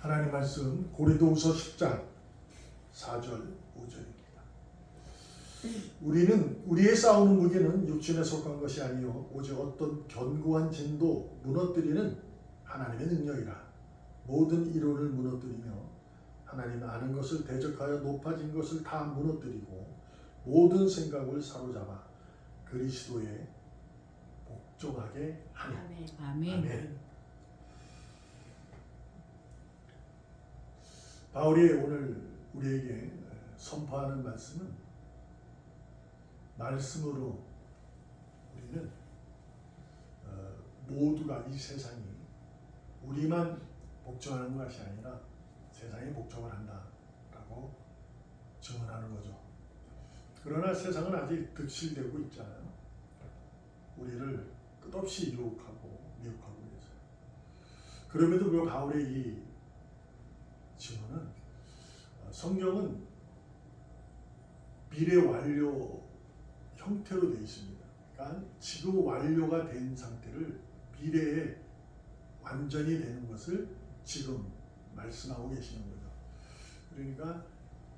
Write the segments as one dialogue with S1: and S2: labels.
S1: 하나님 말씀 고린도후서 10장 4절 5절입니다. 우리는 우리의 싸우는 무기는 육신에 속한 것이 아니요 오직 어떤 견고한 진도 무너뜨리는 하나님의 능력이라. 모든 이론을 무너뜨리며 하나님 아는 것을 대적하여 높아진 것을 다 무너뜨리고 모든 생각을 사로잡아 그리스도에 복종하게 하니.
S2: 아멘.
S1: 아멘. 바울이 오늘 우리에게 선포하는 말씀은 말씀으로 우리는 모두가 이 세상이 우리만 복종하는 것이 아니라 세상에 복종을 한다라고 증언하는 거죠. 그러나 세상은 아직 득실되고 있잖아요. 우리를 끝없이 유혹하고 미혹하고 있어요. 그럼에도 불구하고 바울의 이 증언은 성경은 미래 완료 형태로 되어 있습니다. 그러니까 지금 완료가 된 상태를 미래에 완전히 되는 것을 지금 말씀하고 계시는 거죠. 그러니까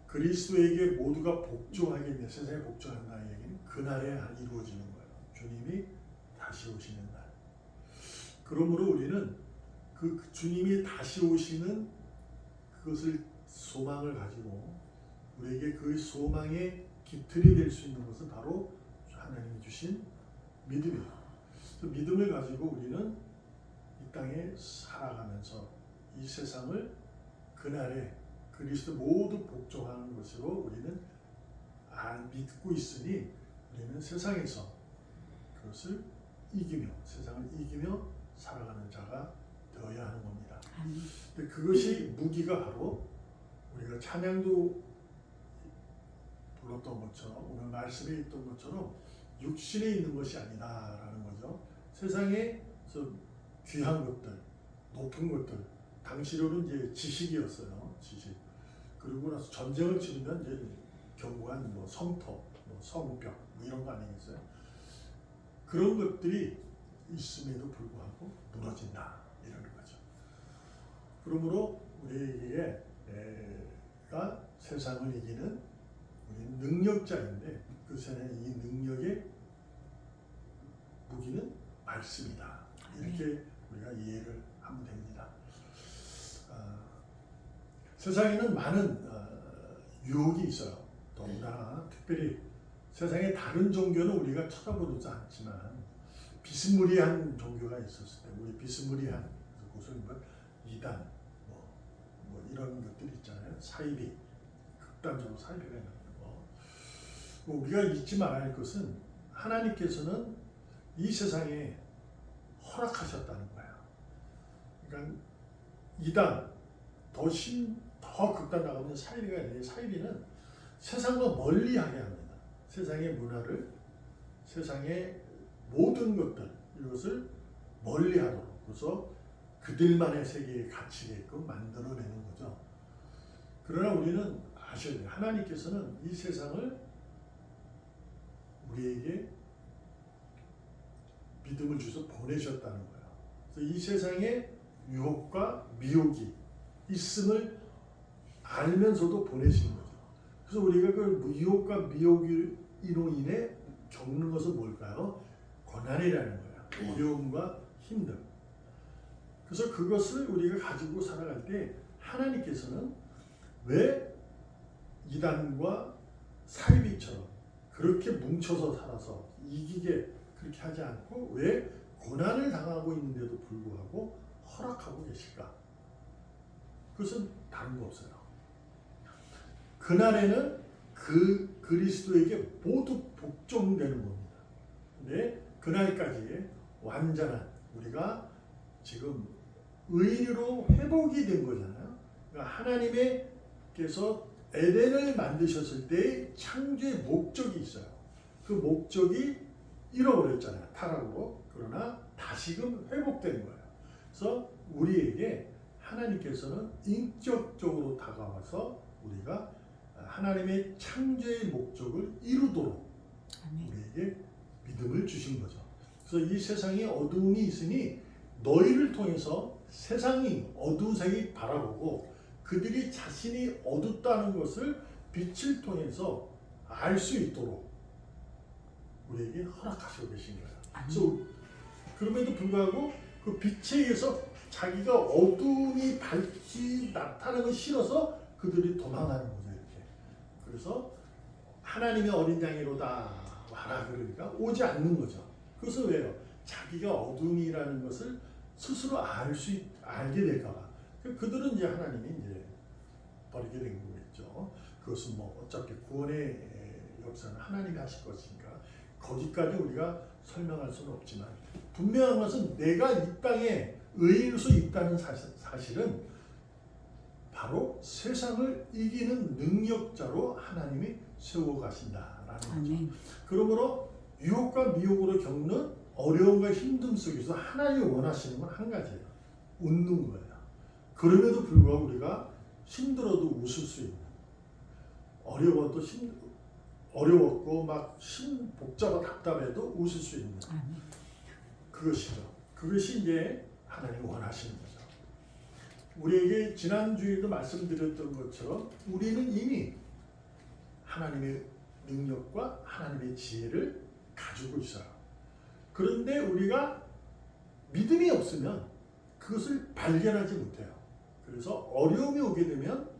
S1: 그리스도에게 모두가 복종하게 돼 세상에 복종한다는 얘기는 그날에 이루어지는 거예요. 주님이 다시 오시는 날. 그러므로 우리는 그 주님이 다시 오시는 그것을 소망을 가지고 우리에게 그 소망의 깃털이 될 수 있는 것은 바로 하나님이 주신 믿음이에요. 그 믿음을 가지고 우리는 이 땅에 살아가면서 이 세상을 그날에 그리스도 모두 복종하는 것으로 우리는 믿고 있으니 우리는 세상에서 그것을 이기며 세상을 이기며 살아가는 자가 되어야 하는 겁니다. 근데 그것이 무기가 바로 우리가 찬양도 불렀던 것처럼 오늘 말씀에 있던 것처럼 육신에 있는 것이 아니다라는 거죠. 세상에서 귀한 것들, 높은 것들, 당시로는 이제 지식이었어요. 지식. 그리고 나서 전쟁을 치르면 이제 견고한 뭐 성터, 뭐 성벽 뭐 이런 거 아니겠어요? 그런 것들이 있음에도 불구하고 무너진다 이러는 거죠. 그러므로 우리에게 가 세상을 이기는 우리는 능력자인데 그 세상의 이 능력의 무기는 말씀이다. 이렇게 우리가 이해를 하면 됩니다. 세상에는 많은 유혹이 있어요. 더군다나 특별히 세상의 다른 종교는 우리가 쳐다보지 않지만 비스무리한 종교가 있었을 때 우리 비스무리한 그것을 뭐 이단 뭐 이런 것들이 있잖아요. 사이비 극단적으로 사이비가 있는 거. 우리가 잊지 말아야 할 것은 하나님께서는 이 세상에 허락하셨다는 거예요. 그러니까 이단 더 극단 나가면 사이비가 있는데 사이비는 세상과 멀리하게 합니다. 세상의 문화를 세상의 모든 것들 이것을 멀리하도록 그래서 그들만의 세계에 갇히게끔 만들어내는 거죠. 그러나 우리는 아셔야 돼요. 하나님께서는 이 세상을 우리에게 믿음을 주셔서 보내셨다는 거예요. 그래서 이 세상에 유혹과 미혹이 있음을 알면서도 보내시는 거죠. 그래서 우리가 그 유혹과 미혹으로 인해 겪는 것은 뭘까요? 고난이라는 거예요. 어려움과 힘듦. 그래서 그것을 우리가 가지고 살아갈 때 하나님께서는 왜 이단과 사이비처럼 그렇게 뭉쳐서 살아서 이기게 그렇게 하지 않고 왜 고난을 당하고 있는데도 불구하고 허락하고 계실까? 그것은 다른 거 없어요. 그날에는 그 그리스도에게 모두 복종되는 겁니다. 근데 그날까지 완전한 우리가 지금 의인으로 회복이 된 거잖아요. 그러니까 하나님께서 에덴을 만드셨을 때 창조의 목적이 있어요. 그 목적이 잃어버렸잖아요. 타락으로. 그러나 다시금 회복되는 거예요. 그래서 우리에게 하나님께서는 인격적으로 다가와서 우리가 하나님의 창조의 목적을 이루도록 우리에게 믿음을 주신 거죠. 그래서 이 세상에 어두움이 있으니 너희를 통해서 세상이 어두색이 바라보고 그들이 자신이 어둡다는 것을 빛을 통해서 알 수 있도록 우리에게 허락하시고 계신 거예요. 그래서 그럼에도 불구하고 그 빛에 의해서 자기가 어둠이 밝히 나타나는 싫어서 그들이 도망하는 거죠. 이렇게. 그래서 하나님의 어린 양이로다 와라 그러니까 오지 않는 거죠. 그것은 왜요? 자기가 어둠이라는 것을 스스로 알게 될까봐. 그들은 이제 하나님이 이제 버리게 된 거겠죠. 그것은 뭐 어차피 구원의 역사는 하나님이 하실 것이니까 거기까지 우리가 설명할 수는 없지만 분명한 것은 내가 이 땅에 의인일 수 있다는 사실은 바로 세상을 이기는 능력자로 하나님이 세워가신다라는 거죠. 그러므로 유혹과 미혹으로 겪는 어려움과 힘듦 속에서 하나님이 원하시는 건 한 가지예요. 웃는 거예요. 그럼에도 불구하고 우리가 힘들어도 웃을 수 있는, 어려웠고 막 복잡하고 답답해도 웃을 수 있는 그것이죠. 그것이 이제 하나님이 원하시는 거죠. 우리에게 지난주에도 말씀드렸던 것처럼 우리는 이미 하나님의 능력과 하나님의 지혜를 가지고 있어요. 그런데 우리가 믿음이 없으면 그것을 발견하지 못해요. 그래서 어려움이 오게 되면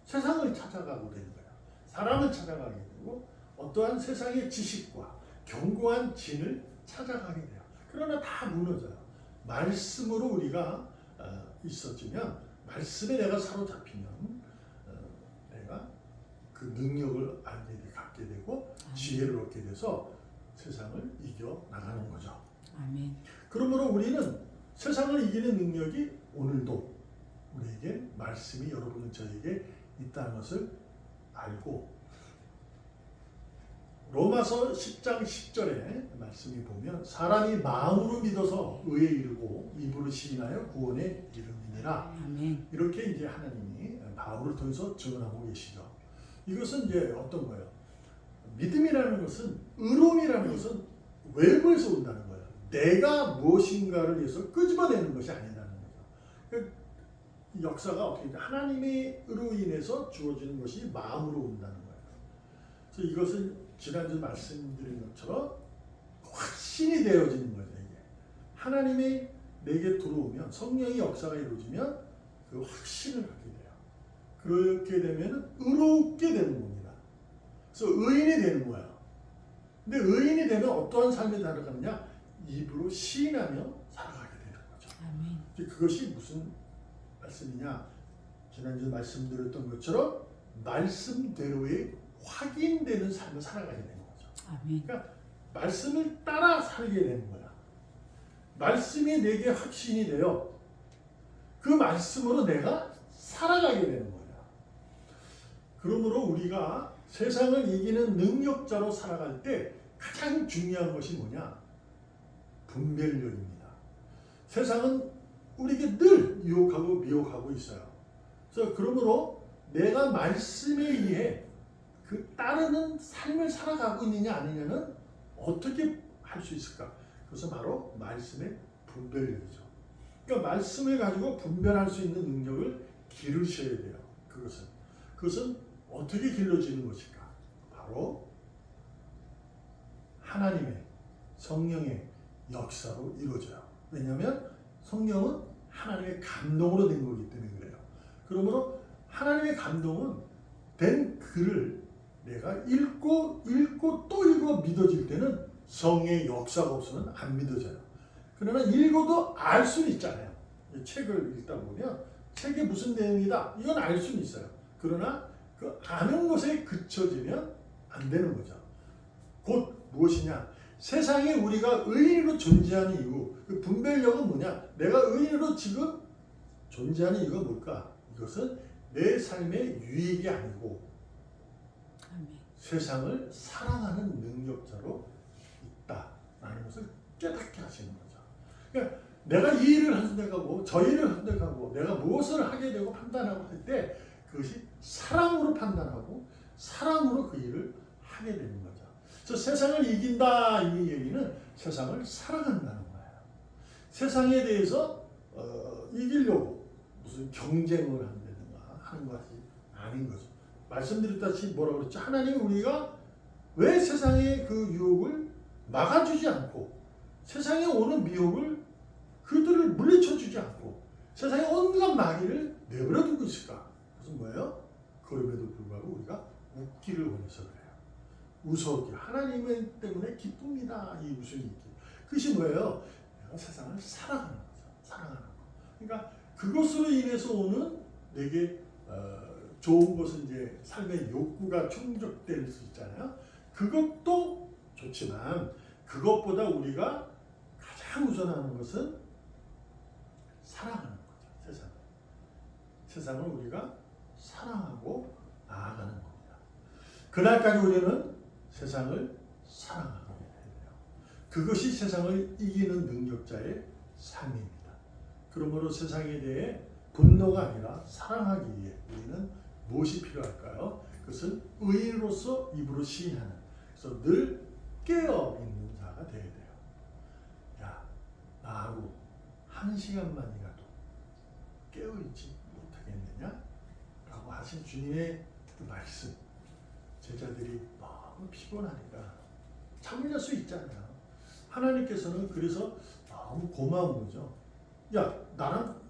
S1: 세상을 찾아가고 되는 거예요. 사람을 찾아가게 되고 어떠한 세상의 지식과 견고한 진을 찾아가게 돼요. 그러나 다 무너져요. 말씀으로 우리가 있어지면 말씀에 내가 사로잡히면 내가 그 능력을 갖게 되고 지혜를 얻게 돼서 세상을 이겨 나가는 거죠.
S2: 아멘.
S1: 그러므로 우리는 세상을 이기는 능력이 오늘도 우리에게 말씀이 여러분 저에게 있다는 것을 알고 로마서 10장 10절에 말씀이 보면 사람이 마음으로 믿어서 의에 이르고 입으로 시인하여 구원에 이르느니라.
S2: 아멘.
S1: 이렇게 이제 하나님이 바울을 통해서 증언하고 계시죠. 이것은 이제 어떤 거예요? 믿음이라는 것은 의로움이라는 것은 외부에서 온다는 거예요. 내가 무엇인가를 위해서 끄집어내는 것이 아니라는 거죠. 그러니까 역사가 어떻게 돼? 하나님으로 인해서 주어지는 것이 마음으로 온다는 거예요. 그래서 이것은 지난주 말씀드린 것처럼 확신이 되어지는 거죠. 이게 하나님이 내게 들어오면 성령의 역사가 이루어지면 그 확신을 갖게 돼요. 그렇게 되면 의롭게 되는 겁니다. 그래서 의인이 되는 거예요. 근데 의인이 되면 어떠한 삶이 살아가느냐? 입으로 시인하며 살아가게 되는 거죠.
S2: 아멘.
S1: 그것이 무슨 말씀이냐? 지난주 말씀드렸던 것처럼 말씀대로의 확인되는 삶을 살아가게 되는 거죠.
S2: 아멘.
S1: 그러니까 말씀을 따라 살게 되는 거야. 말씀이 내게 확신이 되어 그 말씀으로 내가 살아가게 되는 거야. 그러므로 우리가 세상을 이기는 능력자로 살아갈 때 가장 중요한 것이 뭐냐? 분별력입니다. 세상은 우리에게 늘 유혹하고 미혹하고 있어요. 그래서 그러므로 내가 말씀에 의해 그 따르는 삶을 살아가고 있느냐 아니냐는 어떻게 할 수 있을까? 그것은 바로 말씀의 분별력이죠. 그러니까 말씀을 가지고 분별할 수 있는 능력을 기르셔야 돼요. 그것은 어떻게 길러지는 것일까? 바로 하나님의 성령의 역사로 이루어져요. 왜냐하면 성령은 하나님의 감동으로 된 거기 때문에 그래요. 그러므로 하나님의 감동은 된 글을 내가 읽고 또 읽어 믿어질 때는 성의 역사가 없으면 안 믿어져요. 그러나 읽어도 알 수는 있잖아요. 책을 읽다 보면 책에 무슨 내용이다 이건 알 수는 있어요. 그러나 그 아는 것에 그쳐지면 안 되는 거죠. 곧 무엇이냐? 세상에 우리가 의인으로 존재하는 이유, 그 분별력은 뭐냐? 내가 의인으로 지금 존재하는 이유가 뭘까? 이것은 내 삶의 유익이 아니고
S2: 아멘.
S1: 세상을 사랑하는 능력자로 있다라는 것을 깨닫게 하시는 거죠. 그러니까 내가 이 일을 선택하고 저 일을 선택하고 내가 무엇을 하게 되고 판단하고 할 때 그것이 사랑으로 판단하고 사랑으로 그 일을 하게 되는 거죠. 그래서 세상을 이긴다 이 얘기는 세상을 사랑한다는 거예요. 세상에 대해서 이기려고 무슨 경쟁을 한다든가 하는 것이 아닌 거죠. 말씀드렸다시피 뭐라고 그랬죠? 하나님이 우리가 왜 세상의 그 유혹을 막아주지 않고 세상에 오는 미혹을 그들을 물리쳐주지 않고 세상에 온갖 마귀를 내버려 두고 있을까? 그것은 뭐예요? 그럼에도 불구하고 우리가 웃기를 원해서 그래요. 웃어 하나님 때문에 기쁩니다. 이 웃음이 있기. 그것이 뭐예요? 내가 세상을 사랑하는 거죠. 사랑하는 거. 그러니까 그것으로 인해서 오는 내게 좋은 것은 이제 삶의 욕구가 충족될 수 있잖아요. 그것도 좋지만 그것보다 우리가 가장 우선하는 것은 사랑하는 거죠. 세상. 세상을 우리가 사랑하고 나아가는 겁니다. 그날까지 우리는 세상을 사랑하게 돼요. 그것이 세상을 이기는 능력자의 삶입니다. 그러므로 세상에 대해 분노가 아니라 사랑하기 위해 우리는 무엇이 필요할까요? 그것은 의인으로서 입으로 시인하는, 그래서 늘 깨어 있는 자가 되어야 돼요. 야, 나하고 한 시간만이라도 깨어 있지 못하겠느냐? 라고 하신 주님의 그 말씀. 제자들이 너무 피곤하니까 잠을 잘 수 있잖아요. 하나님께서는 그래서 너무 고마운 거죠. 야, 나랑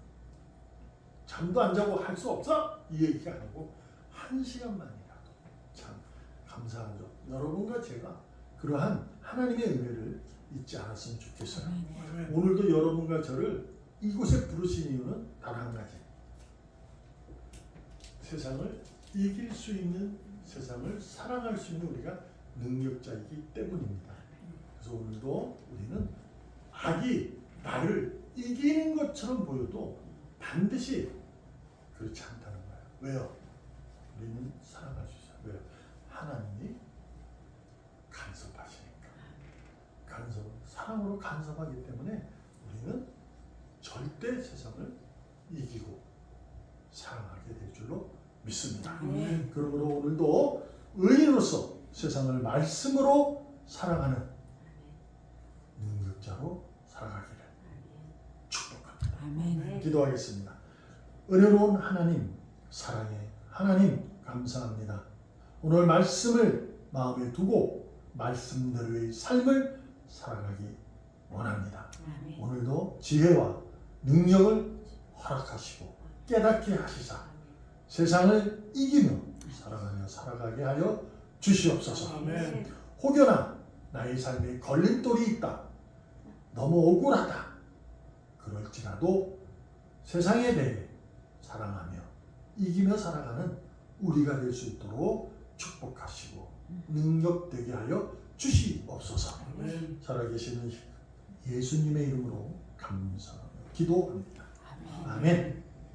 S1: 잠도 안 자고 할 수 없어? 이 얘기가 아니고 한 시간만이라도 참 감사하죠. 여러분과 제가 그러한 하나님의 은혜를 잊지 않았으면 좋겠어요. 오늘도 여러분과 저를 이곳에 부르신 이유는 단 한 가지. 세상을 이길 수 있는, 세상을 사랑할 수 있는 우리가 능력자이기 때문입니다. 그래서 오늘도 우리는 악이 나를 이기는 것처럼 보여도 반드시 그렇지 않다는 거예요. 왜요? 우리는 사랑할 수 있어요. 왜요? 하나님이 간섭하시니까. 사랑으로 간섭하기 때문에 우리는 절대 세상을 이기고 사랑하게 될 줄로 믿습니다. 그러므로 오늘도 의인으로서 세상을 말씀으로 사랑하는 능력자로 살아가기를 축복합니다.
S2: 아멘.
S1: 기도하겠습니다. 은혜로운 하나님, 사랑의 하나님, 감사합니다. 오늘 말씀을 마음에 두고 말씀대로의 삶을 살아가기 원합니다.
S2: 아멘.
S1: 오늘도 지혜와 능력을 허락하시고 깨닫게 하시사 세상을 이기며 사랑하며 살아가게 하여 주시옵소서.
S3: 아멘.
S1: 혹여나 나의 삶에 걸림돌이 있다, 너무 억울하다, 그럴지라도 세상에 대해 사랑하며 이기며 살아가는 우리가 될 수 있도록 축복하시고 능력되게 하여 주시옵소서.
S3: 아멘.
S1: 살아계시는 예수님의 이름으로 감사 기도합니다.
S2: 아멘.
S1: 아멘.